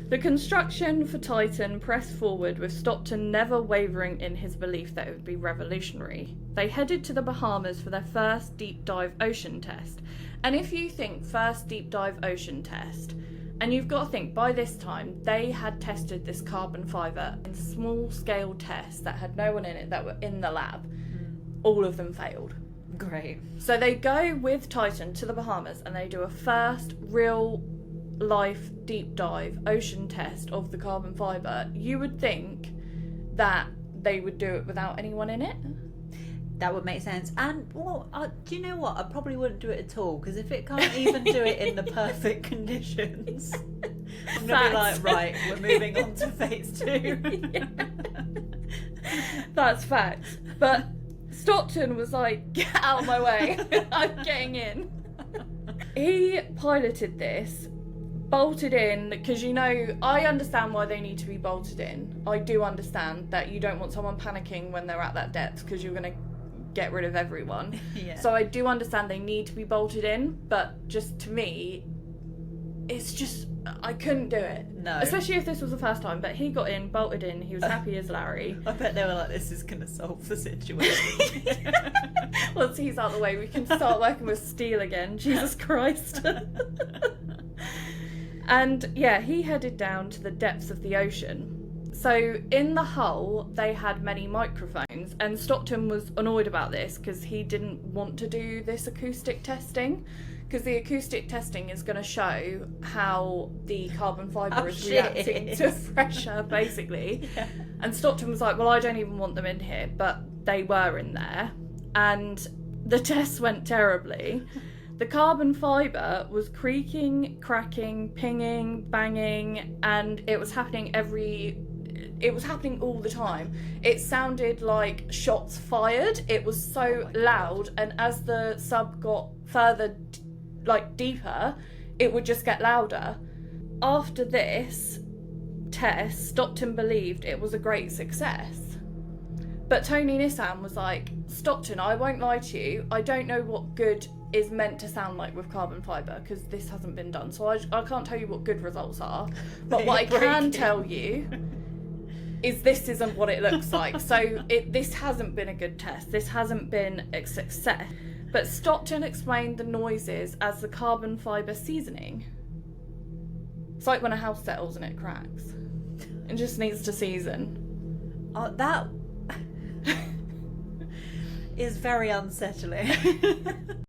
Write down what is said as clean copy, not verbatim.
The construction for Titan pressed forward, with Stockton never wavering in his belief that it would be revolutionary. They headed to the Bahamas for their first deep dive ocean test. And if you think first deep dive ocean test, and you've got to think, by this time, they had tested this carbon fibre in small scale tests that had no one in it, that were in the lab. All of them failed. Great. So they go with Titan to the Bahamas and they do a first real life deep dive ocean test of the carbon fibre. You would think that they would do it without anyone in it. That would make sense. And, well, do you know what? I probably wouldn't do it at all, because if it can't even do it in the perfect conditions, I'm going to be like, right, we're moving on to phase 2. Yeah. That's facts. But Stockton was like, get out of my way, I'm getting in. He piloted this, bolted in, because, you know, I understand why they need to be bolted in. I do understand that you don't want someone panicking when they're at that depth, because you're going to get rid of everyone. Yeah. So I do understand they need to be bolted in, but just to me, it's just, I couldn't do it. No. Especially if this was the first time, but he got in, bolted in, he was happy as Larry. I bet they were like, this is going to solve the situation. Once he's out of the way, we can start working with steel again. Jesus Christ. And yeah, he headed down to the depths of the ocean. So in the hull, they had many microphones, and Stockton was annoyed about this because he didn't want to do this acoustic testing, because the acoustic testing is going to show how the carbon fibre is reacting to pressure, basically. Yeah. And Stockton was like, well, I don't even want them in here, but they were in there. And the tests went terribly. The carbon fibre was creaking, cracking, pinging, banging, and it was happening all the time. It sounded like shots fired. It was so loud, and as the sub got further, deeper, it would just get louder. After this test, Stockton believed it was a great success. But Tony Nissan was like, Stockton, I won't lie to you, I don't know what good is meant to sound like with carbon fibre, because this hasn't been done, so I can't tell you what good results are. But what I can tell you is this isn't what it looks like. So this hasn't been a good test. This hasn't been a success. But Stockton explained the noises as the carbon fibre seasoning. It's like when a house settles and it cracks. It just needs to season. That is very unsettling.